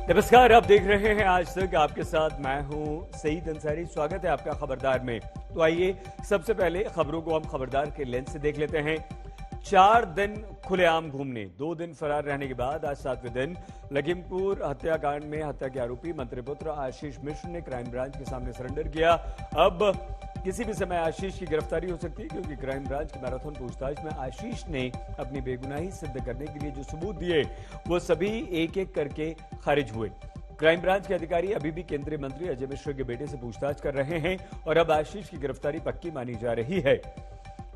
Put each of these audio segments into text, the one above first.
नमस्कार, आप देख रहे हैं आज तक। आपके साथ मैं हूं सईद अंसारी। स्वागत है आपका खबरदार में। तो आइए सबसे पहले खबरों को हम खबरदार के लेंस से देख लेते हैं। 4 दिन खुलेआम घूमने, 2 दिन फरार रहने के बाद आज 7वें दिन लखीमपुर हत्याकांड में हत्या के आरोपी मंत्रिपुत्र आशीष मिश्र ने क्राइम ब्रांच के सामने सरेंडर किया। अब किसी भी समय आशीष की गिरफ्तारी हो सकती है, क्योंकि क्राइम ब्रांच की मैराथन पूछताछ में आशीष ने अपनी बेगुनाही सिद्ध करने के लिए जो सबूत दिए वो सभी एक एक करके खारिज हुए। क्राइम ब्रांच के अधिकारी अभी भी केंद्रीय मंत्री अजय मिश्र के बेटे से पूछताछ कर रहे हैं और अब आशीष की गिरफ्तारी पक्की मानी जा रही है।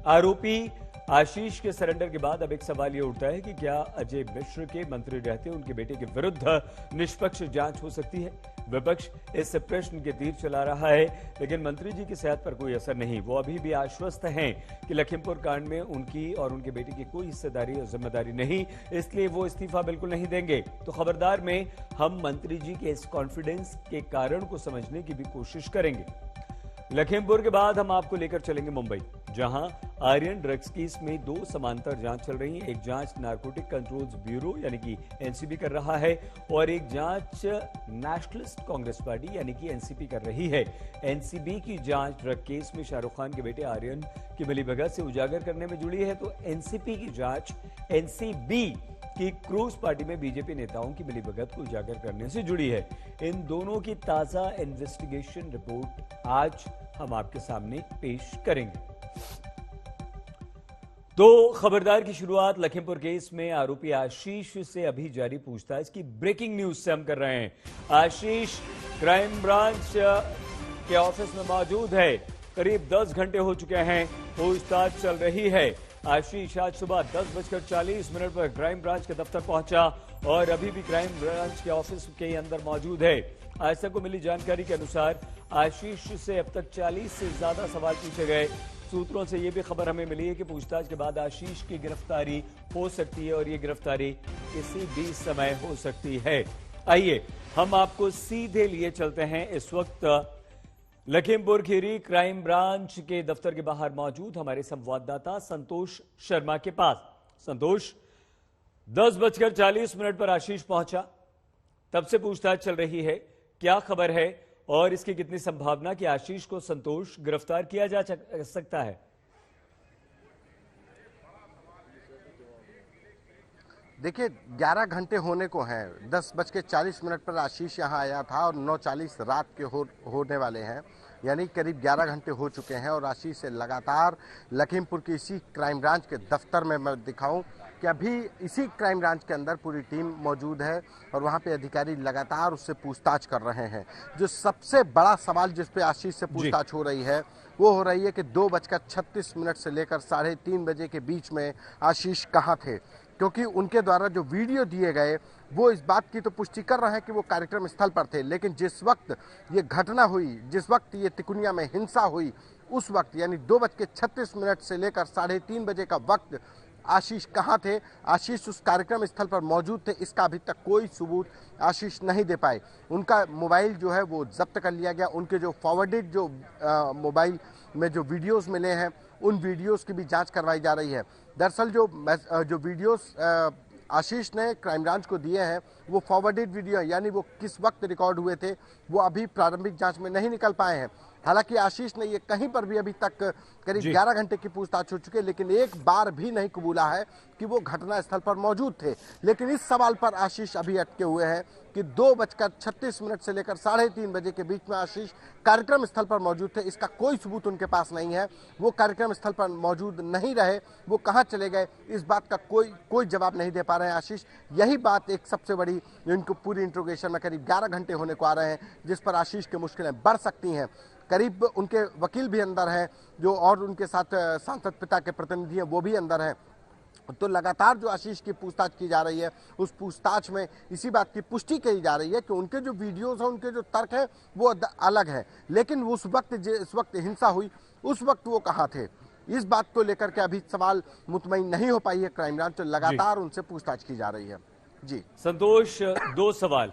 आरोपी आशीष के सरेंडर के बाद अब एक सवाल यह उठता है कि क्या अजय मिश्र के मंत्री रहते उनके बेटे के विरुद्ध निष्पक्ष जांच हो सकती है। विपक्ष इस प्रश्न के तीर चला रहा है, लेकिन मंत्री जी की सेहत पर कोई असर नहीं। वो अभी भी आश्वस्त हैं कि लखीमपुर कांड में उनकी और उनके बेटे की कोई हिस्सेदारी और जिम्मेदारी नहीं, इसलिए वो इस्तीफा बिल्कुल नहीं देंगे। तो खबरदार में हम मंत्री जी के इस कॉन्फिडेंस के कारण को समझने की भी कोशिश करेंगे। लखीमपुर के बाद हम आपको लेकर चलेंगे मुंबई, जहां आर्यन ड्रग्स केस में 2 समांतर जांच चल रही है। एक जांच नारकोटिक कंट्रोल्स ब्यूरो यानी कि एनसीबी कर रहा है और एक जांच नेशनलिस्ट कांग्रेस पार्टी यानी कि एनसीपी कर रही है। एनसीबी की जांच ड्रग केस में शाहरुख खान के बेटे आर्यन की मिलीभगत से उजागर करने में जुड़ी है, तो एनसीपी की जांच एनसीबी की क्रूज पार्टी में बीजेपी नेताओं की मिलीभगत को उजागर करने से जुड़ी है। इन दोनों की ताजा इन्वेस्टिगेशन रिपोर्ट आज हम आपके सामने पेश करेंगे। तो खबरदार की शुरुआत लखीमपुर केस में आरोपी आशीष से अभी जारी पूछताछ की ब्रेकिंग न्यूज से हम कर रहे हैं। आशीष क्राइम ब्रांच के ऑफिस में मौजूद है। करीब 10 घंटे हो चुके हैं, पूछताछ चल रही है। आशीष आज सुबह 10:40 पर क्राइम ब्रांच के दफ्तर पहुंचा और अभी भी क्राइम ब्रांच के ऑफिस के अंदर मौजूद है। आज तक को मिली जानकारी के अनुसार आशीष से अब तक 40 से ज्यादा सवाल पूछे गए। सूत्रों से यह भी खबर हमें मिली है कि पूछताछ के बाद आशीष की गिरफ्तारी हो सकती है और ये गिरफ्तारी किसी भी समय हो सकती है। आइए हम आपको सीधे लिए चलते हैं इस वक्त लखीमपुर खीरी क्राइम ब्रांच के दफ्तर के बाहर मौजूद हमारे संवाददाता संतोष शर्मा के पास। संतोष, 10:40 पर आशीष पहुंचा, तब से पूछताछ चल रही है। क्या खबर है और इसकी कितनी संभावना कि आशीष को संतोष गिरफ्तार किया जा सकता है? देखिए, 11 घंटे होने को हैं। 10:40 पर आशीष यहाँ आया था और 9:40 रात के होने वाले हैं, यानी करीब 11 घंटे हो चुके हैं। और आशीष से लगातार लखीमपुर की इसी क्राइम ब्रांच के दफ्तर में मैं दिखाऊं कि अभी इसी क्राइम ब्रांच के अंदर पूरी टीम मौजूद है और वहाँ पे अधिकारी लगातार उससे पूछताछ कर रहे हैं। जो सबसे बड़ा सवाल जिस पे आशीष से पूछताछ हो रही है वो हो रही है कि 2:36 से लेकर 3:30 बजे के बीच में आशीष कहाँ थे, क्योंकि उनके द्वारा जो वीडियो दिए गए वो इस बात की तो पुष्टि कर रहे हैं कि वो कार्यक्रम स्थल पर थे, लेकिन जिस वक्त ये घटना हुई, जिस वक्त ये तिकुनिया में हिंसा हुई, उस वक्त यानी 2:36 से लेकर 3:30 बजे का वक्त आशीष कहाँ थे, आशीष उस कार्यक्रम स्थल पर मौजूद थे, इसका अभी तक कोई सबूत आशीष नहीं दे पाए। उनका मोबाइल जो है वो जब्त कर लिया गया। उनके जो फॉरवर्डेड जो मोबाइल में जो वीडियोस मिले हैं उन वीडियोस की भी जांच करवाई जा रही है। दरअसल जो वीडियोस आशीष ने क्राइम ब्रांच को दिए हैं वो फॉरवर्डेड वीडियो, यानी वो किस वक्त रिकॉर्ड हुए थे वो अभी प्रारंभिक जांच में नहीं निकल पाए हैं। हालांकि आशीष ने ये कहीं पर भी अभी तक करीब 11 घंटे की पूछताछ हो चुकी है, लेकिन एक बार भी नहीं कबूला है कि वो घटना स्थल पर मौजूद थे। लेकिन इस सवाल पर आशीष अभी अटके हुए हैं कि 2:36 से लेकर 3:30 बजे के बीच में आशीष कार्यक्रम स्थल पर मौजूद थे। इसका कोई सबूत उनके पास नहीं है। वो कार्यक्रम स्थल पर मौजूद नहीं रहे, वो कहाँ चले गए, इस बात का कोई जवाब नहीं दे पा रहे हैं आशीष। यही बात एक सबसे बड़ी, इनको पूरी इंट्रोगेशन में करीब 11 घंटे होने को आ रहे हैं, जिस पर आशीष की मुश्किलें बढ़ सकती हैं। करीब उनके वकील भी अंदर हैं जो, और उनके साथ सांसद पिता के प्रतिनिधि हैं वो भी अंदर हैं। तो लगातार जो आशीष की पूछताछ की जा रही है उस पूछताछ में इसी बात की पुष्टि की जा रही है कि उनके जो वीडियोस हैं, उनके जो तर्क हैं वो अलग है, लेकिन उस वक्त जिस वक्त हिंसा हुई उस वक्त वो कहाँ थे, इस बात को लेकर के अभी सवाल मुतमईन नहीं हो पाई है क्राइम ब्रांच। तो लगातार उनसे पूछताछ की जा रही है। जी संतोष, 2 सवाल,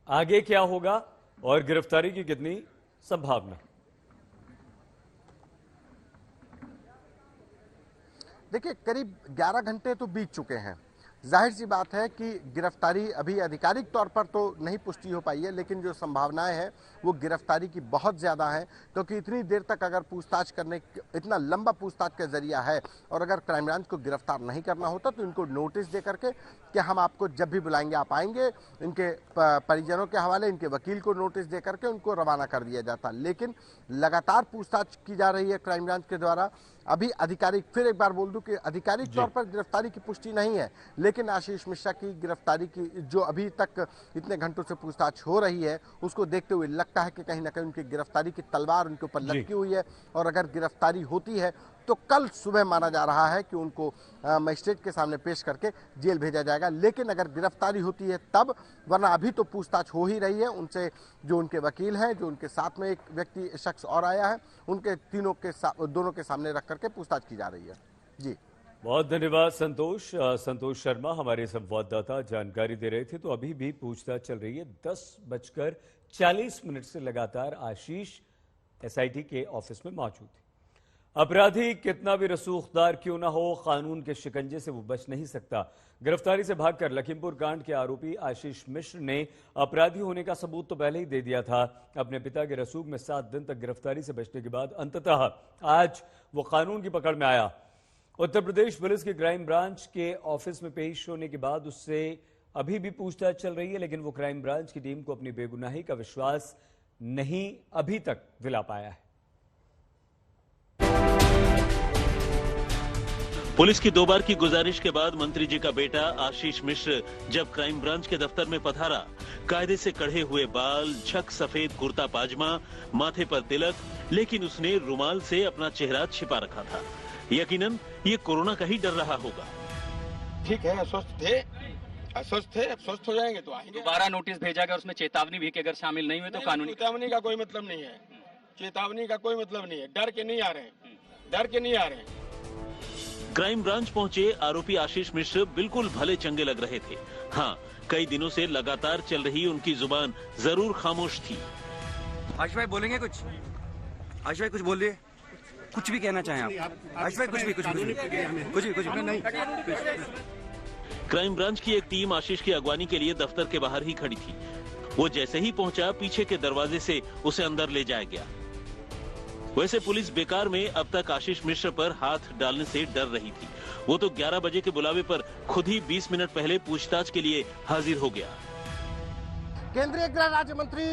आगे क्या होगा और गिरफ्तारी की कितनी संभावना? देखिए, करीब 11 घंटे तो बीत चुके हैं। जाहिर सी बात है कि गिरफ्तारी अभी आधिकारिक तौर पर तो नहीं पुष्टि हो पाई है, लेकिन जो संभावनाएं हैं वो गिरफ्तारी की बहुत ज़्यादा है, क्योंकि इतनी देर तक अगर पूछताछ करने, इतना लंबा पूछताछ का जरिया है और अगर क्राइम ब्रांच को गिरफ्तार नहीं करना होता तो इनको नोटिस दे करके कि हम आपको जब भी बुलाएंगे आप आएंगे, इनके परिजनों के हवाले इनके वकील को नोटिस दे करके उनको रवाना कर दिया जाता। लेकिन लगातार पूछताछ की जा रही है क्राइम ब्रांच के द्वारा। अभी आधिकारिक, फिर एक बार बोल दूं कि आधिकारिक तौर पर गिरफ्तारी की पुष्टि नहीं है, लेकिन आशीष मिश्रा की गिरफ्तारी की जो अभी तक इतने घंटों से पूछताछ हो रही है उसको देखते हुए लगता है कि कहीं ना कहीं उनकी गिरफ्तारी की तलवार उनके ऊपर लटकी हुई है, और अगर गिरफ्तारी होती है तो कल सुबह माना जा रहा है कि उनको मजिस्ट्रेट के सामने पेश करके जेल भेजा जाएगा। लेकिन अगर गिरफ्तारी होती है तब, वरना अभी तो पूछताछ हो ही रही है उनसे। जो उनके वकील हैं, जो उनके साथ में एक व्यक्ति शख्स और आया है, उनके दोनों के सामने रख करके पूछताछ की जा रही है। जी, बहुत धन्यवाद संतोष शर्मा हमारे संवाददाता जानकारी दे रहे थे। तो अभी भी पूछताछ चल रही है। 10:40 से लगातार आशीष एसआईटी के ऑफिस में मौजूद थे। अपराधी कितना भी रसूखदार क्यों ना हो, कानून के शिकंजे से वो बच नहीं सकता। गिरफ्तारी से भागकर लखीमपुर कांड के आरोपी आशीष मिश्र ने अपराधी होने का सबूत तो पहले ही दे दिया था। अपने पिता के रसूख में 7 दिन तक गिरफ्तारी से बचने के बाद अंततः आज वो कानून की पकड़ में आया। उत्तर प्रदेश पुलिस के क्राइम ब्रांच के ऑफिस में पेश होने के बाद उससे अभी भी पूछताछ चल रही है, लेकिन वो क्राइम ब्रांच की टीम को अपनी बेगुनाही का विश्वास नहीं अभी तक दिला पाया है। पुलिस की 2 बार की गुजारिश के बाद मंत्री जी का बेटा आशीष मिश्र जब क्राइम ब्रांच के दफ्तर में पधारा, कायदे से कढ़े हुए बाल, झक सफेद कुर्ता पाजमा, माथे पर तिलक, लेकिन उसने रुमाल से अपना चेहरा छिपा रखा था। यकीनन ये कोरोना का ही डर रहा होगा। ठीक है, अस्वस्थ थे, अब स्वस्थ हो जाएंगे तो आएंगे। दोबारा नोटिस भेजा गया, उसमें चेतावनी भी कि अगर शामिल नहीं हुए तो कानूनी। चेतावनी का कोई मतलब नहीं है, चेतावनी का कोई मतलब नहीं है। डर के नहीं आ रहे हैं। क्राइम ब्रांच पहुंचे आरोपी आशीष मिश्र बिल्कुल भले चंगे लग रहे थे। हाँ, कई दिनों से लगातार चल रही उनकी जुबान जरूर खामोश थी। आशीष भाई बोलेंगे कुछ? आशीष भाई कुछ बोलिए, कुछ भी कहना चाहें आप। आशीष भाई कुछ भी नहीं। क्राइम ब्रांच की एक टीम आशीष की अगवानी के लिए दफ्तर के बाहर ही खड़ी थी। वो जैसे ही पहुंचा, पीछे के दरवाजे से उसे अंदर ले जाया गया। वैसे पुलिस बेकार में अब तक आशीष मिश्र पर हाथ डालने से डर रही थी। वो तो 11 बजे के बुलावे पर खुद ही 20 मिनट पहले पूछताछ के लिए हाजिर हो गया। केंद्रीय गृह राज्य मंत्री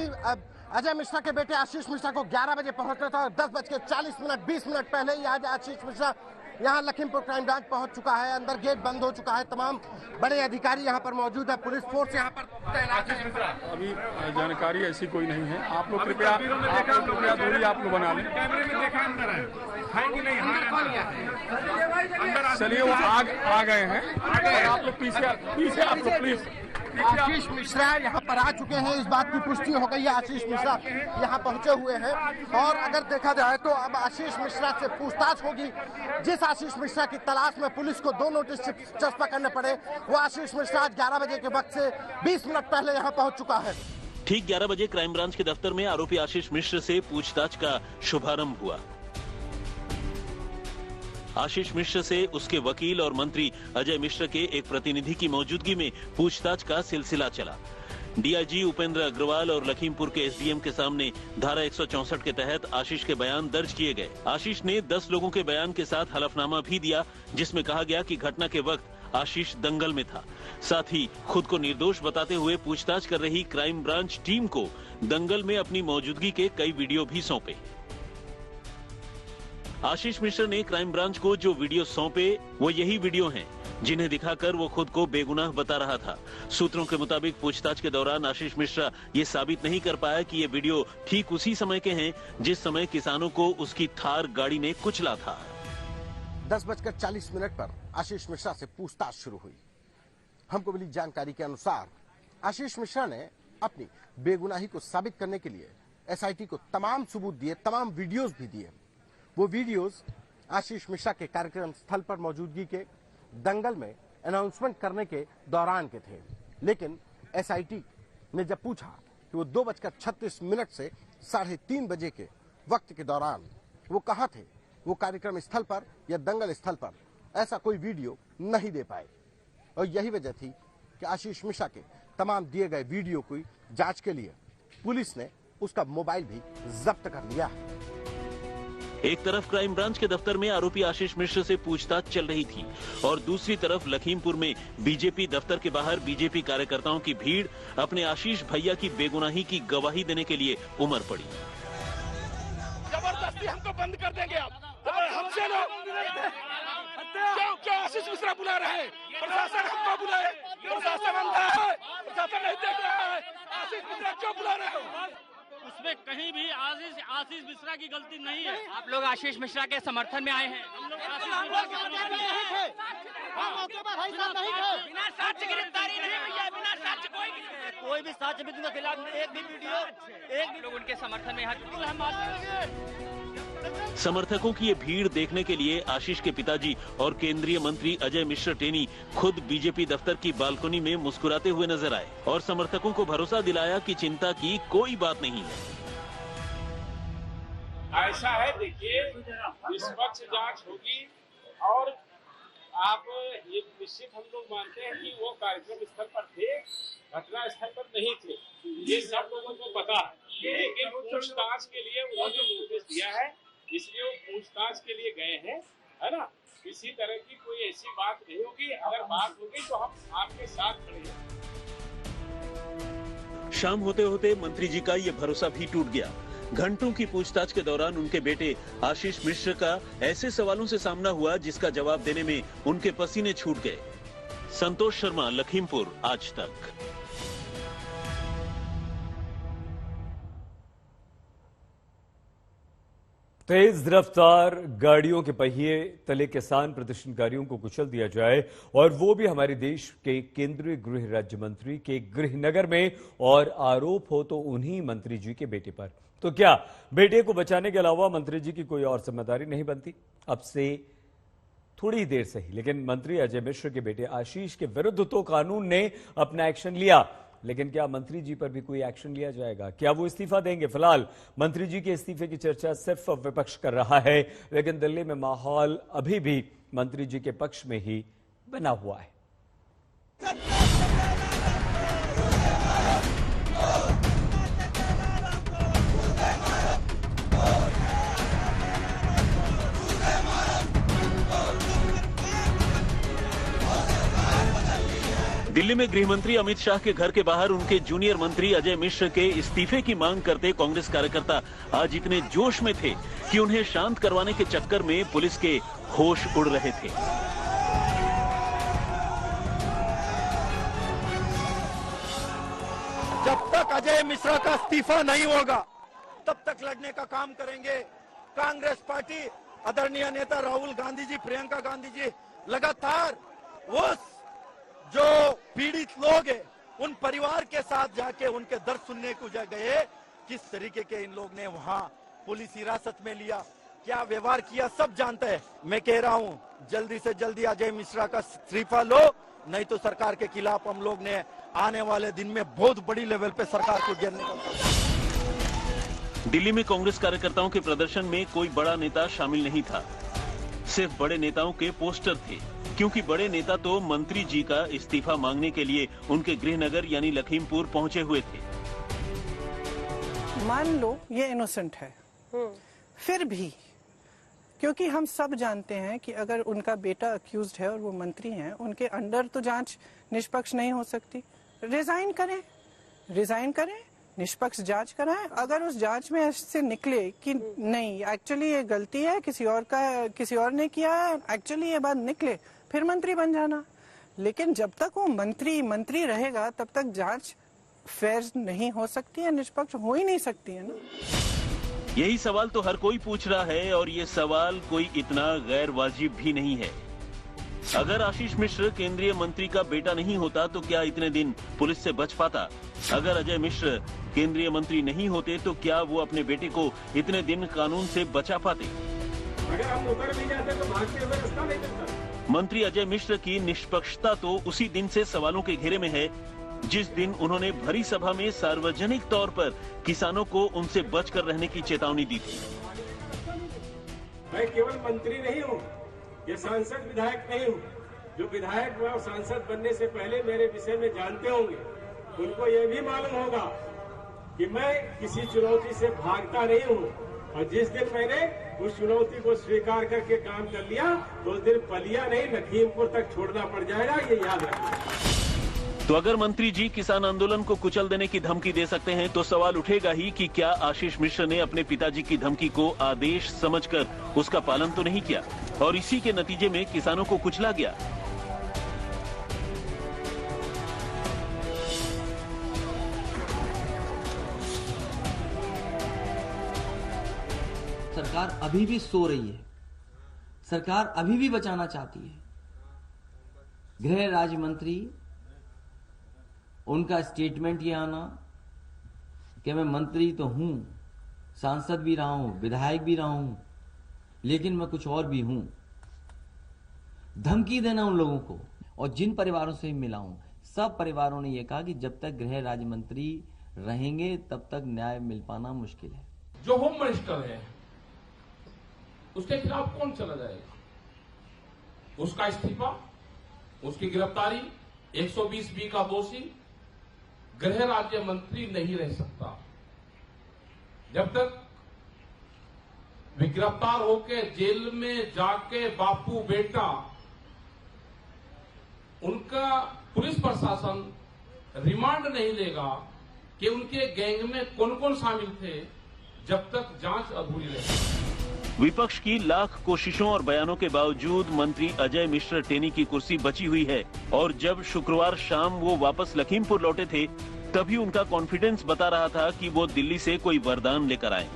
अजय मिश्रा के बेटे आशीष मिश्रा को 11 बजे पहुंचना था। 10:40 20 मिनट पहले ही आज आशीष मिश्रा यहाँ लखीमपुर क्राइम ब्रांच पहुंच चुका है। अंदर गेट बंद हो चुका है। तमाम बड़े अधिकारी यहाँ पर मौजूद है। पुलिस फोर्स यहाँ पर तैनात है। अभी जानकारी ऐसी कोई नहीं है। आप लोग कृपया दूरी आप लोग बना लें। चलिए, वो आ गए हैं। आप लोग पीछे आप लोग प्लीज। आशीष मिश्रा यहाँ पर आ चुके हैं। इस बात की पुष्टि हो गई है। आशीष मिश्रा यहाँ पहुंचे हुए हैं और अगर देखा जाए तो अब आशीष मिश्रा से पूछताछ होगी। जिस आशीष मिश्रा की तलाश में पुलिस को 2 नोटिस चस्पा करने पड़े, वो आशीष मिश्रा आज 11 बजे के वक्त से 20 मिनट पहले यहाँ पहुंच चुका है। ठीक 11 बजे क्राइम ब्रांच के दफ्तर में आरोपी आशीष मिश्र से पूछताछ का शुभारंभ हुआ। आशीष मिश्र से उसके वकील और मंत्री अजय मिश्र के एक प्रतिनिधि की मौजूदगी में पूछताछ का सिलसिला चला। डीआईजी उपेंद्र अग्रवाल और लखीमपुर के एसडीएम के सामने धारा 164 के तहत आशीष के बयान दर्ज किए गए। आशीष ने 10 लोगों के बयान के साथ हलफनामा भी दिया, जिसमें कहा गया कि घटना के वक्त आशीष दंगल में था। साथ ही खुद को निर्दोष बताते हुए पूछताछ कर रही क्राइम ब्रांच टीम को दंगल में अपनी मौजूदगी के कई वीडियो भी सौंपे। आशीष मिश्र ने क्राइम ब्रांच को जो वीडियो सौंपे वो यही वीडियो हैं, जिन्हें दिखाकर वो खुद को बेगुनाह बता रहा था। सूत्रों के मुताबिक पूछताछ के दौरान आशीष मिश्रा ये साबित नहीं कर पाया कि ये वीडियो ठीक उसी समय के हैं जिस समय किसानों को उसकी थार गाड़ी ने कुचला था। 10:40 पर आशीष मिश्रा से पूछताछ शुरू हुई। हमको मिली जानकारी के अनुसार आशीष मिश्रा ने अपनी बेगुनाही को साबित करने के लिए एसआईटी को तमाम सबूत दिए, तमाम वीडियोस भी दिए। वो वीडियोस आशीष मिश्रा के कार्यक्रम स्थल पर मौजूदगी के दंगल में अनाउंसमेंट करने के दौरान के थे। लेकिन एसआईटी ने जब पूछा कि वो 2:36 से 3:30 बजे के वक्त के दौरान वो कहाँ थे, वो कार्यक्रम स्थल पर या दंगल स्थल पर, ऐसा कोई वीडियो नहीं दे पाए। और यही वजह थी कि आशीष मिश्रा के तमाम दिए गए वीडियो की जांच के लिए पुलिस ने उसका मोबाइल भी जब्त कर लिया है। एक तरफ क्राइम ब्रांच के दफ्तर में आरोपी आशीष मिश्र से पूछताछ चल रही थी और दूसरी तरफ लखीमपुर में बीजेपी दफ्तर के बाहर बीजेपी कार्यकर्ताओं की भीड़ अपने आशीष भैया की बेगुनाही की गवाही देने के लिए उमड़ पड़ी। जबरदस्ती हमको बंद कर देंगे आप, हमसे लोग क्यों आशीष मिश्रा बुला रहे हैं? प्रशासन हमको बुलाए, प्रशासन अंधा है, प्रशासन नहीं देख रहा है। आशीष मिश्रा क्यों बुला रहे हो? उसमें कहीं भी आशीष मिश्रा की गलती नहीं है। आप लोग आशीष मिश्रा के समर्थन में आए हैं। हम लोग आशीष मिश्रा के समर्थन में नहीं थे। बिना साक्ष्य गिरफ्तारी नहीं हुई है, बिना साक्ष्य कोई भी साक्ष्य भी उनके खिलाफ एक भी वीडियो एक भी लोग उनके समर्थन में यहाँ समर्थकों की ये भीड़ देखने के लिए आशीष के पिताजी और केंद्रीय मंत्री अजय मिश्र टेनी खुद बीजेपी दफ्तर की बालकनी में मुस्कुराते हुए नजर आए और समर्थकों को भरोसा दिलाया कि चिंता की कोई बात नहीं है। ऐसा है, देखिए निष्पक्ष जांच होगी और आप ये निश्चित हम लोग मानते हैं कि वो कार्यक्रम स्थल पर थे, घटना स्थल पर नहीं थे, ये सब लोगों को पता है। लेकिन पूछताछ के लिए उन्होंने नोटिस दिया है, इसलिए वो पूछताछ के लिए गए हैं, है ना। किसी तरह की कोई ऐसी बात नहीं होगी, अगर बात होगी तो हम आपके साथ खड़े हैं। शाम होते होते मंत्री जी का ये भरोसा भी टूट गया। घंटों की पूछताछ के दौरान उनके बेटे आशीष मिश्र का ऐसे सवालों से सामना हुआ जिसका जवाब देने में उनके पसीने छूट गए। संतोष शर्मा, लखीमपुर, आज तक। तेज रफ्तार गाड़ियों के पहिए तले किसान प्रदर्शनकारियों को कुचल दिया जाए और वो भी हमारे देश के केंद्रीय गृह राज्य मंत्री के गृहनगर में, और आरोप हो तो उन्हीं मंत्री जी के बेटे पर। तो क्या बेटे को बचाने के अलावा मंत्री जी की कोई और जिम्मेदारी नहीं बनती? अब से थोड़ी देर से ही लेकिन मंत्री अजय मिश्र के बेटे आशीष के विरुद्ध तो कानून ने अपना एक्शन लिया, लेकिन क्या मंत्री जी पर भी कोई एक्शन लिया जाएगा? क्या वो इस्तीफा देंगे? फिलहाल मंत्री जी के इस्तीफे की चर्चा सिर्फ विपक्ष कर रहा है, लेकिन दिल्ली में माहौल अभी भी मंत्री जी के पक्ष में ही बना हुआ है। दिल्ली में गृह मंत्री अमित शाह के घर के बाहर उनके जूनियर मंत्री अजय मिश्र के इस्तीफे की मांग करते कांग्रेस कार्यकर्ता आज इतने जोश में थे कि उन्हें शांत करवाने के चक्कर में पुलिस के होश उड़ रहे थे। जब तक अजय मिश्रा का इस्तीफा नहीं होगा तब तक लड़ने का काम करेंगे। कांग्रेस पार्टी, आदरणीय नेता राहुल गांधी जी, प्रियंका गांधी जी लगातार उस जो पीड़ित लोग हैं उन परिवार के साथ जाके उनके दर्द सुनने को गए। किस तरीके के इन लोग ने वहां पुलिस हिरासत में लिया, क्या व्यवहार किया, सब जानते हैं। मैं कह रहा हूं जल्दी से जल्दी अजय मिश्रा का इस्तीफा लो, नहीं तो सरकार के खिलाफ हम लोग ने आने वाले दिन में बहुत बड़ी लेवल पे सरकार को घेरने का। दिल्ली में कांग्रेस कार्यकर्ताओं के प्रदर्शन में कोई बड़ा नेता शामिल नहीं था, सिर्फ बड़े नेताओं के पोस्टर थे, क्योंकि बड़े नेता तो मंत्री जी का इस्तीफा मांगने के लिए उनके गृहनगर यानी लखीमपुर पहुंचे हुए थे। मान लो ये इनोसेंट है, फिर भी क्योंकि हम सब जानते हैं कि अगर उनका बेटा अक्यूज्ड है और वो मंत्री हैं, उनके अंडर तो जांच निष्पक्ष नहीं हो सकती। रिजाइन करें, निष्पक्ष जांच कराएं। अगर उस जांच में ऐसे निकले कि नहीं एक्चुअली ये गलती है, किसी और ने किया है, एक्चुअली ये बात निकले, फिर मंत्री बन जाना। लेकिन जब तक वो मंत्री रहेगा तब तक जांच फेयर नहीं हो सकती है, निष्पक्ष हो ही नहीं सकती है ना। यही सवाल तो हर कोई पूछ रहा है और ये सवाल कोई इतना गैर वाजिब भी नहीं है। अगर आशीष मिश्र केंद्रीय मंत्री का बेटा नहीं होता तो क्या इतने दिन पुलिस से बच पाता? अगर अजय मिश्र केंद्रीय मंत्री नहीं होते तो क्या वो अपने बेटे को इतने दिन कानून से बचा पाते? अगर हम उतर भी जाते तो भाग के रास्ता नहीं मिलता। मंत्री अजय मिश्र की निष्पक्षता तो उसी दिन से सवालों के घेरे में है जिस दिन उन्होंने भरी सभा में सार्वजनिक तौर पर किसानों को उनसे बचकर रहने की चेतावनी दी थी। मैं केवल मंत्री नहीं हूँ, ये सांसद विधायक नहीं हूँ जो विधायक व सांसद बनने से पहले मेरे विषय में जानते होंगे, उनको ये भी मालूम होगा कि मैं किसी चुनौती से भागता नहीं हूँ, और जिस दिन मैंने उस चुनौती को स्वीकार करके काम कर लिया तो उस दिन पलिया नहीं लखीमपुर तक छोड़ना पड़ जाएगा, ये याद रखना। तो अगर मंत्री जी किसान आंदोलन को कुचल देने की धमकी दे सकते हैं तो सवाल उठेगा ही कि क्या आशीष मिश्र ने अपने पिताजी की धमकी को आदेश समझकर उसका पालन तो नहीं किया और इसी के नतीजे में किसानों को कुचला गया। सरकार अभी भी सो रही है, सरकार अभी भी बचाना चाहती है। गृह राज्य मंत्री उनका स्टेटमेंट ये आना कि मैं मंत्री तो हूं, सांसद भी रहा हूं, विधायक भी रहा हूं, लेकिन मैं कुछ और भी हूं, धमकी देना उन लोगों को। और जिन परिवारों से मिला हूं, सब परिवारों ने यह कहा कि जब तक गृह राज्य मंत्री रहेंगे तब तक न्याय मिल पाना मुश्किल है। जो होम मिनिस्टर है उसके खिलाफ कौन चला जाएगा? उसका इस्तीफा, उसकी गिरफ्तारी, 120B का दोषी गृह राज्य मंत्री नहीं रह सकता। जब तक वे गिरफ्तार होकर जेल में जाके बापू बेटा, उनका पुलिस प्रशासन रिमांड नहीं लेगा कि उनके गैंग में कौन कौन शामिल थे, जब तक जांच अधूरी रहेगी। विपक्ष की लाख कोशिशों और बयानों के बावजूद मंत्री अजय मिश्र टेनी की कुर्सी बची हुई है और जब शुक्रवार शाम वो वापस लखीमपुर लौटे थे तभी उनका कॉन्फिडेंस बता रहा था कि वो दिल्ली से कोई वरदान लेकर आए।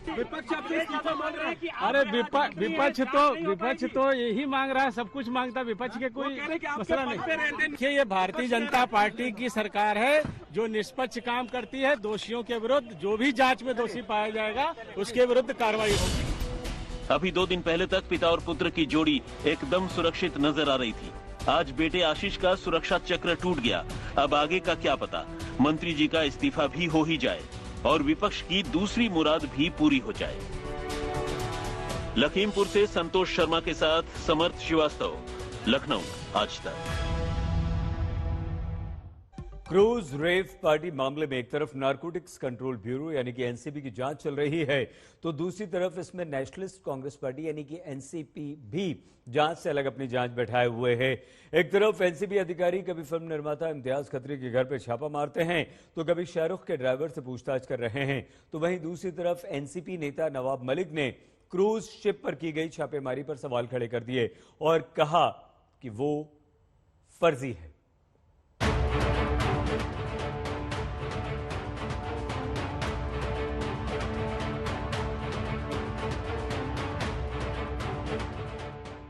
विपक्ष आपसे इस्तीफा मांग रहा है कि अरे विपक्ष तो यही मांग रहा है, सब कुछ मांगता, विपक्ष के कोई मसला नहीं। देखिए, ये भारतीय जनता पार्टी की सरकार है जो निष्पक्ष काम करती है। दोषियों के विरुद्ध जो भी जांच में दोषी पाया जाएगा उसके विरुद्ध कार्रवाई होगी। अभी 2 दिन पहले तक पिता और पुत्र की जोड़ी एकदम सुरक्षित नजर आ रही थी। आज बेटे आशीष का सुरक्षा चक्र टूट गया। अब आगे का क्या पता, मंत्री जी का इस्तीफा भी हो ही जाए और विपक्ष की दूसरी मुराद भी पूरी हो जाए। लखीमपुर से संतोष शर्मा के साथ समर्थ श्रीवास्तव, लखनऊ, आज तक। क्रूज रेव पार्टी मामले में एक तरफ नारकोटिक्स कंट्रोल ब्यूरो यानी कि एनसीबी की जांच चल रही है तो दूसरी तरफ इसमें नेशनलिस्ट कांग्रेस पार्टी यानी कि एनसीपी भी जांच से अलग अपनी जांच बैठाए हुए है। एक तरफ एनसीबी अधिकारी कभी फिल्म निर्माता इम्तियाज खत्री के घर पर छापा मारते हैं तो कभी शाहरुख के ड्राइवर से पूछताछ कर रहे हैं, तो वहीं दूसरी तरफ एनसीपी नेता नवाब मलिक ने क्रूज शिप पर की गई छापेमारी पर सवाल खड़े कर दिए और कहा कि वो फर्जी है।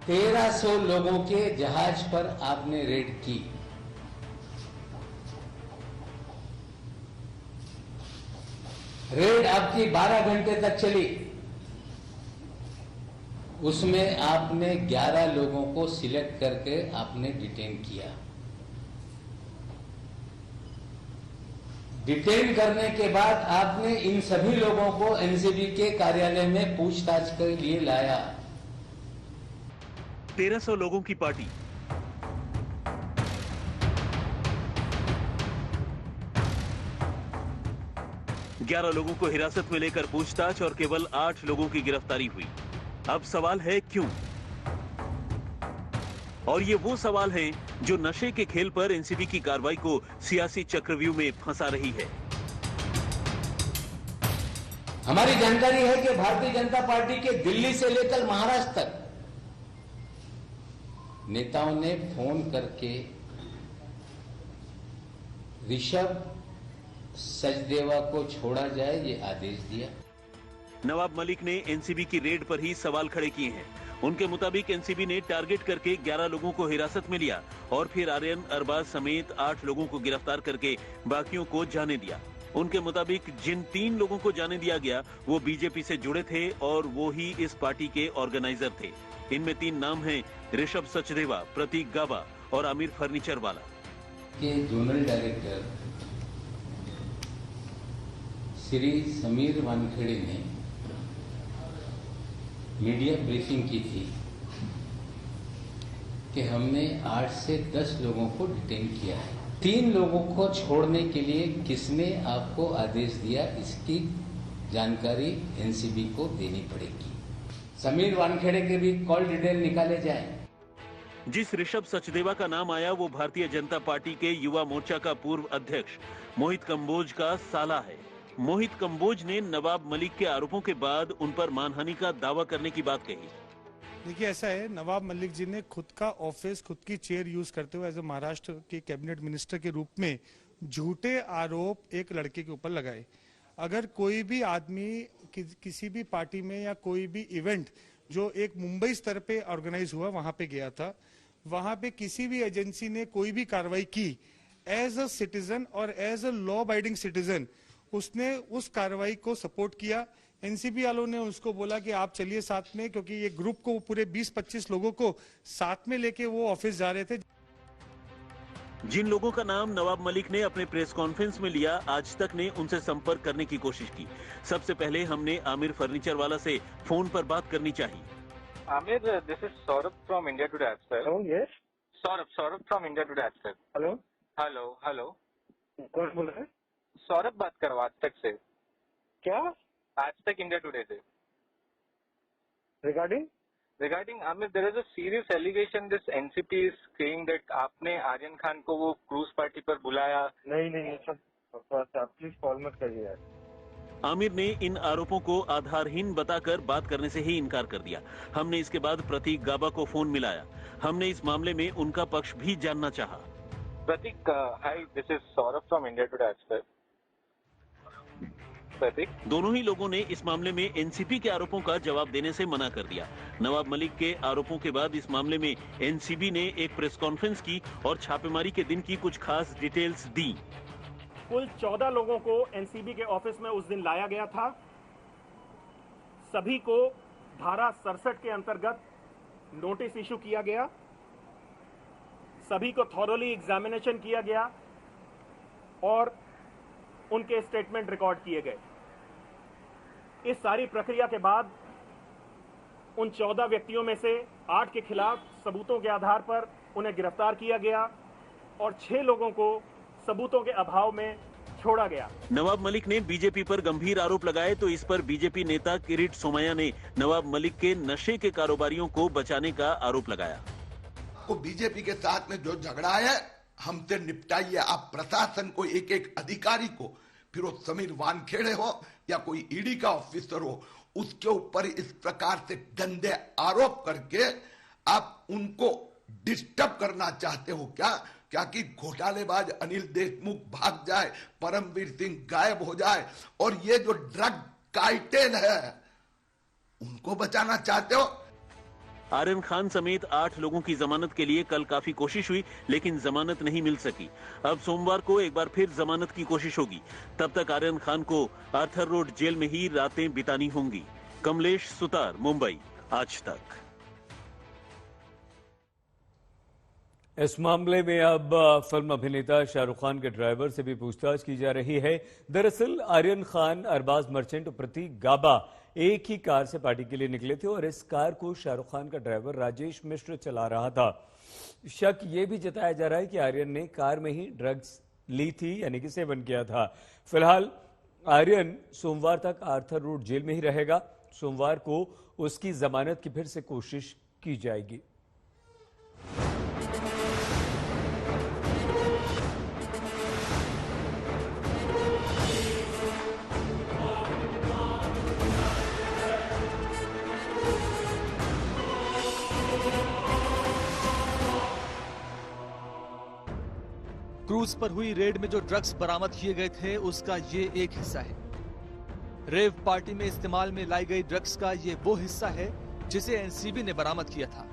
तेरह 1300 लोगों के जहाज पर आपने रेड की। रेड आपकी 12 घंटे तक चली। उसमें आपने 11 लोगों को सिलेक्ट करके आपने डिटेन किया। डिटेन करने के बाद आपने इन सभी लोगों को एनसीबी के कार्यालय में पूछताछ के लिए लाया। 1300 लोगों की पार्टी, ग्यारह लोगों को हिरासत में लेकर पूछताछ और केवल 8 लोगों की गिरफ्तारी हुई। अब सवाल है क्यों? और ये वो सवाल हैं जो नशे के खेल पर एनसीबी की कार्रवाई को सियासी चक्रव्यूह में फंसा रही है। हमारी जानकारी है कि भारतीय जनता पार्टी के दिल्ली से लेकर महाराष्ट्र तक नेताओं ने फोन करके ऋषभ सचदेवा को छोड़ा जाए ये आदेश दिया। नवाब मलिक ने एनसीबी की रेड पर ही सवाल खड़े किए हैं। उनके मुताबिक एनसीबी ने टारगेट करके 11 लोगों को हिरासत में लिया और फिर आर्यन अरबाज समेत 8 लोगों को गिरफ्तार करके बाकियों को जाने दिया। उनके मुताबिक जिन 3 लोगों को जाने दिया गया वो बीजेपी से जुड़े थे और वो ही इस पार्टी के ऑर्गेनाइजर थे। इनमें 3 नाम हैं ऋषभ सचदेवा, प्रतीक गाबा और आमिर फर्नीचर वाला। के जोनल डायरेक्टर श्री समीर वानखेड़े ने मीडिया ब्रीफिंग की थी कि हमने 8 से 10 लोगों को डिटेन किया है। 3 लोगों को छोड़ने के लिए किसने आपको आदेश दिया, इसकी जानकारी एनसीबी को देनी पड़ेगी। समीर वानखेड़े के भी कॉल डिटेल निकाले जाएं। जिस ऋषभ सचदेवा का नाम आया वो भारतीय जनता पार्टी के युवा मोर्चा का पूर्व अध्यक्ष मोहित कंबोज का साला है। मोहित कंबोज ने नवाब मलिक के आरोपों के बाद उन पर मानहानि का दावा करने की बात कही। देखिए ऐसा है, नवाब मलिक जी ने खुद का ऑफिस, खुद की चेयर यूज करते हुए एज ए महाराष्ट्र के कैबिनेट मिनिस्टर के रूप में झूठे आरोप एक लड़के के ऊपर लगाए। अगर कोई भी आदमी किसी भी पार्टी में या कोई भी इवेंट जो एक मुंबई स्तर पे ऑर्गेनाइज हुआ वहां पे गया था, वहां पे किसी भी एजेंसी ने कोई भी कार्रवाई की एज अ सिटीजन और as a law abiding citizen, उसने उस कार्रवाई को सपोर्ट किया। एनसीबी वालों ने उसको बोला कि आप चलिए साथ में, क्योंकि ये ग्रुप को पूरे 20-25 लोगों को साथ में लेके वो ऑफिस जा रहे थे। जिन लोगों का नाम नवाब मलिक ने अपने प्रेस कॉन्फ्रेंस में लिया, आज तक ने उनसे संपर्क करने की कोशिश की। सबसे पहले हमने आमिर फर्नीचर वाला से फोन पर बात करनी चाहिए। Aamir, this is Saurabh from India today app sir. Hello, yes Saurabh from India today app sir. Hello hello hello, कौन बोल रहे हैं? सौरभ बात कर रहा हूँ आज तक से। क्या? आज तक इंडिया टुडे से। Regarding Aamir, there is a serious allegation this NCP is saying that आपने आर्यन खान को वो क्रूज पार्टी पर बुलाया। नहीं सर, प्लीज कॉल मत करिए यार। आमिर ने इन आरोपों को आधारहीन बताकर बात करने से ही इनकार कर दिया। हमने इसके बाद प्रतीक गाबा को फोन मिलाया। हमने इस मामले में उनका पक्ष भी जानना चाहा। Pratik, hi, this is Saurabh from India today sir. Pratik, दोनों ही लोगों ने इस मामले में एनसीबी के आरोपों का जवाब देने से मना कर दिया। नवाब मलिक के आरोपों के बाद इस मामले में एनसीबी ने एक प्रेस कॉन्फ्रेंस की और छापेमारी के दिन की कुछ खास डिटेल्स दी। कुल 14 लोगों को एनसीबी के ऑफिस में उस दिन लाया गया था। सभी को धारा 67 के अंतर्गत नोटिस इशू किया गया। सभी को थॉरोली एग्जामिनेशन किया गया और उनके स्टेटमेंट रिकॉर्ड किए गए। इस सारी प्रक्रिया के बाद उन 14 व्यक्तियों में से 8 के खिलाफ सबूतों के आधार पर उन्हें गिरफ्तार किया गया और 6 लोगों को सबूतों के अभाव में छोड़ा गया। नवाब मलिक ने बीजेपी पर गंभीर आरोप लगाए तो इस पर बीजेपी नेता किरीट सोमैया ने नवाब मलिक के नशे के कारोबारियों को बचाने का आरोप लगाया। को बीजेपी के साथ में जो झगड़ा है हमसे निपटाइए। आप प्रशासन को एक एक अधिकारी को, फिर वो समीर वानखेड़े हो या कोई ईडी का ऑफिसर हो, उसके ऊपर इस प्रकार से गंदे आरोप करके आप उनको डिस्टर्ब करना चाहते हो क्या कि घोटालेबाज अनिल देशमुख भाग जाए, परमवीर सिंह गायब हो जाए और ये जो ड्रग कार्टेल है उनको बचाना चाहते हो। आर्यन खान समेत 8 लोगों की जमानत के लिए कल काफी कोशिश हुई लेकिन जमानत नहीं मिल सकी। अब सोमवार को एक बार फिर जमानत की कोशिश होगी। तब तक आर्यन खान को आर्थर रोड जेल में ही रातें बितानी होंगी। कमलेश सुतार, मुंबई, आज तक। इस मामले में अब फिल्म अभिनेता शाहरुख खान के ड्राइवर से भी पूछताछ की जा रही है। दरअसल आर्यन खान, अरबाज मर्चेंट और प्रतीक गाबा एक ही कार से पार्टी के लिए निकले थे और इस कार को शाहरुख खान का ड्राइवर राजेश मिश्र चला रहा था। शक यह भी जताया जा रहा है कि आर्यन ने कार में ही ड्रग्स ली थी, यानी कि सेवन किया था। फिलहाल आर्यन सोमवार तक आर्थर रोड जेल में ही रहेगा। सोमवार को उसकी जमानत की फिर से कोशिश की जाएगी। क्रूज पर हुई रेड में जो ड्रग्स बरामद किए गए थे उसका ये एक हिस्सा है। रेव पार्टी में इस्तेमाल में लाई गई ड्रग्स का ये वो हिस्सा है जिसे एनसीबी ने बरामद किया था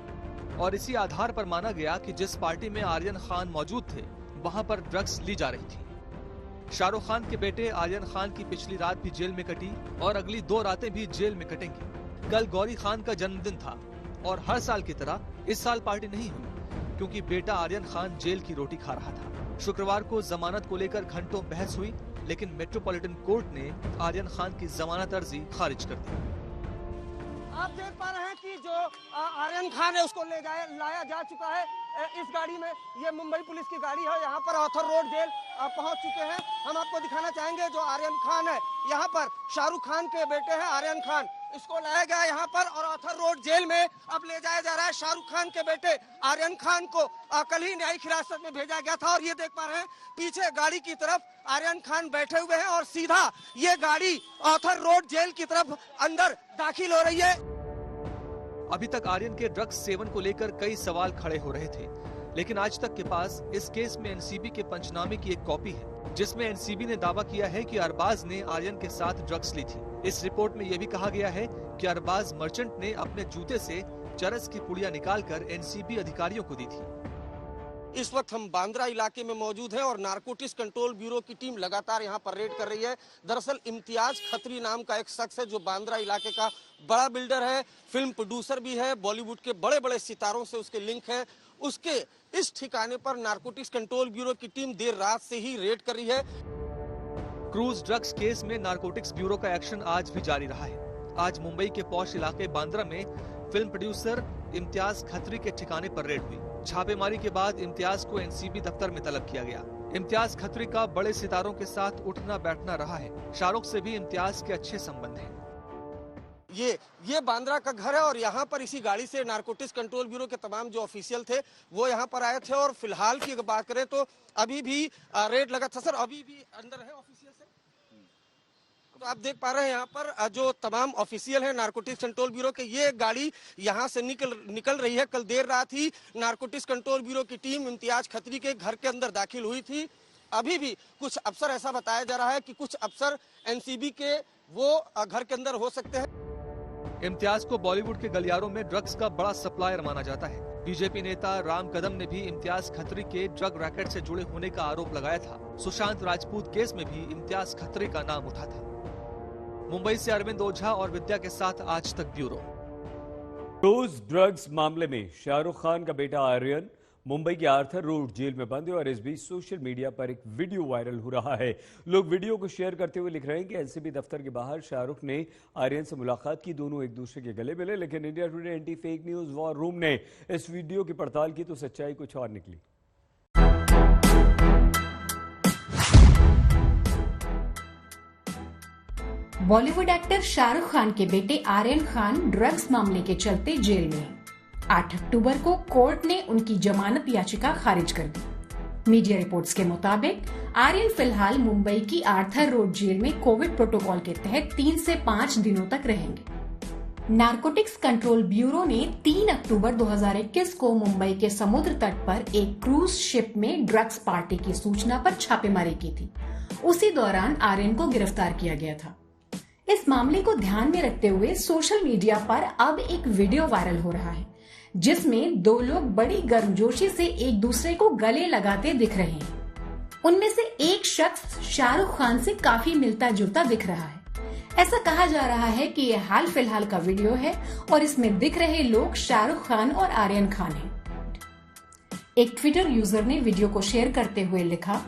और इसी आधार पर माना गया कि जिस पार्टी में आर्यन खान मौजूद थे वहां पर ड्रग्स ली जा रही थी। शाहरुख खान के बेटे आर्यन खान की पिछली रात भी जेल में कटी और अगली 2 रातें भी जेल में कटेंगी। कल गौरी खान का जन्मदिन था और हर साल की तरह इस साल पार्टी नहीं हुई क्योंकि बेटा आर्यन खान जेल की रोटी खा रहा था। शुक्रवार को जमानत को लेकर घंटों बहस हुई लेकिन मेट्रोपॉलिटन कोर्ट ने आर्यन खान की जमानत अर्जी खारिज कर दी। आप देख पा रहे हैं कि जो आर्यन खान है उसको लाया जा चुका है इस गाड़ी में। ये मुंबई पुलिस की गाड़ी है। यहाँ पर ऑथर रोड जेल पहुंच चुके हैं। हम आपको दिखाना चाहेंगे जो आर्यन खान है, यहाँ पर शाहरुख खान के बेटे हैं आर्यन खान, इसको लाया गया यहाँ पर और ऑथर रोड जेल में अब ले जाया जा रहा है। शाहरुख खान के बेटे आर्यन खान को कल ही न्यायिक हिरासत में भेजा गया था और ये देख पा रहे हैं पीछे गाड़ी की तरफ आर्यन खान बैठे हुए हैं और सीधा ये गाड़ी ऑथर रोड जेल की तरफ अंदर दाखिल हो रही है। अभी तक आर्यन के ड्रग्स सेवन को लेकर कई सवाल खड़े हो रहे थे, लेकिन आज तक के पास इस केस में एनसीबी के पंचनामे की एक कॉपी है जिसमें एनसीबी ने दावा किया है कि अरबाज ने आर्यन के साथ ड्रग्स ली थी। इस रिपोर्ट में यह भी कहा गया है कि अरबाज मर्चेंट ने अपने जूते से चरस की पुड़िया निकालकर एनसीबी अधिकारियों को दी थी। इस वक्त हम बांद्रा इलाके में मौजूद हैं और नारकोटिक्स कंट्रोल ब्यूरो की टीम लगातार यहां पर रेड कर रही है। दरअसल इम्तियाज खत्री नाम का एक शख्स है जो बांद्रा इलाके का बड़ा बिल्डर है, फिल्म प्रोड्यूसर भी है, बॉलीवुड के बड़े बड़े सितारों से उसके लिंक हैं। उसके इस ठिकाने पर नारकोटिक्स कंट्रोल ब्यूरो की टीम देर रात से ही रेड कर रही है। क्रूज ड्रग्स केस में नारकोटिक्स ब्यूरो का एक्शन आज भी जारी रहा है। आज मुंबई के पौष इलाके बांद्रा में फिल्म प्रोड्यूसर इम्तियाज खत्री के ठिकाने पर रेड हुई। छापेमारी के बाद इम्तियाज को एनसीबी दफ्तर में तलब किया गया। इम्तियाज खत्री का बड़े सितारों के साथ उठना बैठना रहा है। शाहरुख से भी इम्तियाज के अच्छे संबंध हैं। ये बांद्रा का घर है और यहाँ पर इसी गाड़ी से नारकोटिक्स कंट्रोल ब्यूरो के तमाम जो ऑफिशियल थे वो यहाँ पर आए थे और फिलहाल की अगर बात करें तो अभी भी रेड लगा था। सर अभी भी अंदर है ऑफिशियल से? तो आप देख पा रहे हैं यहाँ पर जो तमाम ऑफिशियल हैं नारकोटिक्स कंट्रोल ब्यूरो के, ये गाड़ी यहाँ से निकल रही है। कल देर रात ही नारकोटिक्स कंट्रोल ब्यूरो की टीम इम्तियाज खत्री के घर के अंदर दाखिल हुई थी। अभी भी कुछ अफसर, ऐसा बताया जा रहा है कि कुछ अफसर एनसीबी के वो घर के अंदर हो सकते हैं। इम्तियाज को बॉलीवुड के गलियारों में ड्रग्स का बड़ा सप्लायर माना जाता है। बीजेपी नेता राम कदम ने भी इम्तियाज खत्री के ड्रग रैकेट से जुड़े होने का आरोप लगाया था। सुशांत राजपूत केस में भी इम्तियाज खत्री का नाम उठा था। मुंबई से अरविंद ओझा और विद्या के साथ आज तक ब्यूरो। क्रूज ड्रग्स मामले में शाहरुख खान का बेटा आर्यन मुंबई के आर्थर रोड जेल में बंद है और इस बीच सोशल मीडिया पर एक वीडियो वायरल हो रहा है। लोग वीडियो को शेयर करते हुए लिख रहे हैं कि एनसीबी दफ्तर के बाहर शाहरुख ने आर्यन से मुलाकात की, दोनों एक दूसरे के गले मिले। लेकिन India today anti fake news war room ने इस वीडियो की पड़ताल की तो सच्चाई कुछ और निकली। बॉलीवुड एक्टर शाहरुख खान के बेटे आर्यन खान ड्रग्स मामले के चलते जेल में हैं। 8 अक्टूबर को कोर्ट ने उनकी जमानत याचिका खारिज कर दी। मीडिया रिपोर्ट्स के मुताबिक आर्यन फिलहाल मुंबई की आर्थर रोड जेल में कोविड प्रोटोकॉल के तहत 3 से 5 दिनों तक रहेंगे। नारकोटिक्स कंट्रोल ब्यूरो ने 3 अक्टूबर 2021 को मुंबई के समुद्र तट पर एक क्रूज शिप में ड्रग्स पार्टी की सूचना पर छापेमारी की थी। उसी दौरान आर्यन को गिरफ्तार किया गया था। इस मामले को ध्यान में रखते हुए सोशल मीडिया पर अब एक वीडियो वायरल हो रहा है जिसमें 2 लोग बड़ी गर्मजोशी से एक दूसरे को गले लगाते दिख रहे हैं। उनमें से एक शख्स शाहरुख खान से काफी मिलता जुलता दिख रहा है। ऐसा कहा जा रहा है कि यह हाल फिलहाल का वीडियो है और इसमें दिख रहे लोग शाहरुख खान और आर्यन खान हैं। एक ट्विटर यूजर ने वीडियो को शेयर करते हुए लिखा,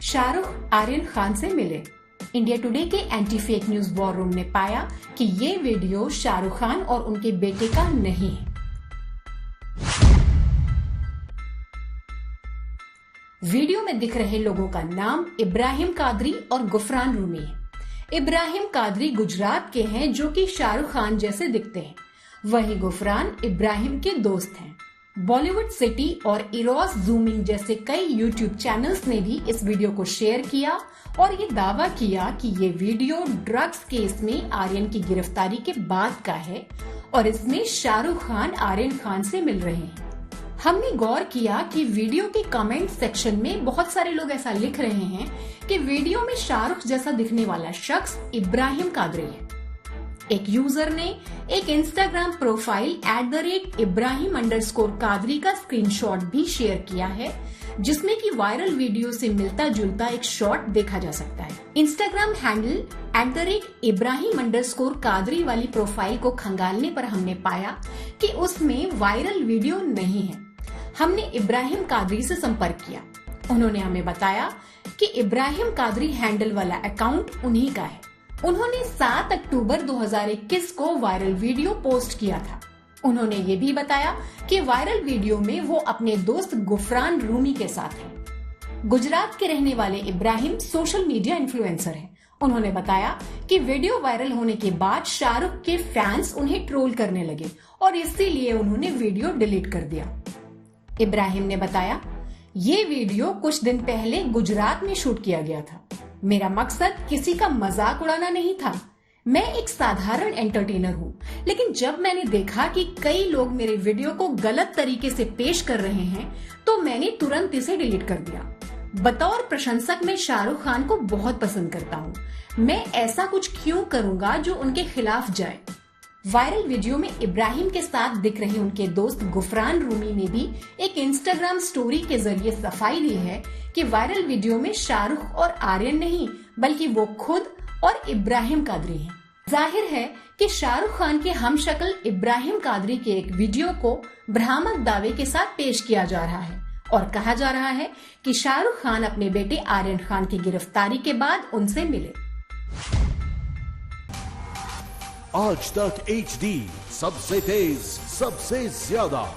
शाहरुख आर्यन खान से मिले। इंडिया टुडे के anti fake news war room ने पाया कि ये वीडियो शाहरुख खान और उनके बेटे का नहीं है। वीडियो में दिख रहे लोगों का नाम इब्राहिम कादरी और गुफरान रूमी है। इब्राहिम कादरी गुजरात के हैं जो कि शाहरुख खान जैसे दिखते हैं, वहीं गुफरान इब्राहिम के दोस्त हैं। बॉलीवुड सिटी और इरोस जूमिंग जैसे कई यूट्यूब चैनल्स ने भी इस वीडियो को शेयर किया और ये दावा किया कि ये वीडियो ड्रग्स केस में आर्यन की गिरफ्तारी के बाद का है और इसमें शाहरुख खान आर्यन खान से मिल रहे हैं। हमने गौर किया कि वीडियो के कमेंट सेक्शन में बहुत सारे लोग ऐसा लिख रहे हैं कि वीडियो में शाहरुख जैसा दिखने वाला शख्स इब्राहिम कादरी है। एक यूजर ने एक इंस्टाग्राम प्रोफाइल @Ibrahim_Kadri का स्क्रीनशॉट भी शेयर किया है जिसमें कि वायरल वीडियो से मिलता जुलता एक शॉट देखा जा सकता है। इंस्टाग्राम हैंडल @Ibrahim_Kadri वाली प्रोफाइल को खंगालने पर हमने पाया कि उसमें वायरल वीडियो नहीं है। हमने इब्राहिम कादरी से संपर्क किया। उन्होंने हमें बताया कि इब्राहिम कादरी हैंडल वाला अकाउंट उन्हीं का है। उन्होंने 7 अक्टूबर 2021 को वायरल वीडियो पोस्ट किया था। उन्होंने ये भी बताया कि वायरल वीडियो में वो अपने दोस्त गुफरान रूमी के साथ हैं। गुजरात के रहने वाले इब्राहिम सोशल मीडिया इन्फ्लुएंसर हैं। उन्होंने बताया कि वीडियो वायरल होने के बाद शाहरुख के फैंस उन्हें ट्रोल करने लगे और इसीलिए उन्होंने वीडियो डिलीट कर दिया। इब्राहिम ने बताया, ये वीडियो कुछ दिन पहले गुजरात में शूट किया गया था। मेरा मकसद किसी का मजाक उड़ाना नहीं था। मैं एक साधारण एंटरटेनर हूँ, लेकिन जब मैंने देखा कि कई लोग मेरे वीडियो को गलत तरीके से पेश कर रहे हैं, तो मैंने तुरंत इसे डिलीट कर दिया। बतौर प्रशंसक मैं शाहरुख खान को बहुत पसंद करता हूँ। मैं ऐसा कुछ क्यों करूंगा जो उनके खिलाफ जाए। वायरल वीडियो में इब्राहिम के साथ दिख रहे उनके दोस्त गुफरान रूमी ने भी एक इंस्टाग्राम स्टोरी के जरिए सफाई दी है कि वायरल वीडियो में शाहरुख और आर्यन नहीं, बल्कि वो खुद और इब्राहिम कादरी हैं। जाहिर है कि शाहरुख खान के हमशक्ल इब्राहिम कादरी के एक वीडियो को भ्रामक दावे के साथ पेश किया जा रहा है और कहा जा रहा है कि शाहरुख खान अपने बेटे आर्यन खान की गिरफ्तारी के बाद उनसे मिले। आज तक HD, सबसे तेज, सबसे ज्यादा।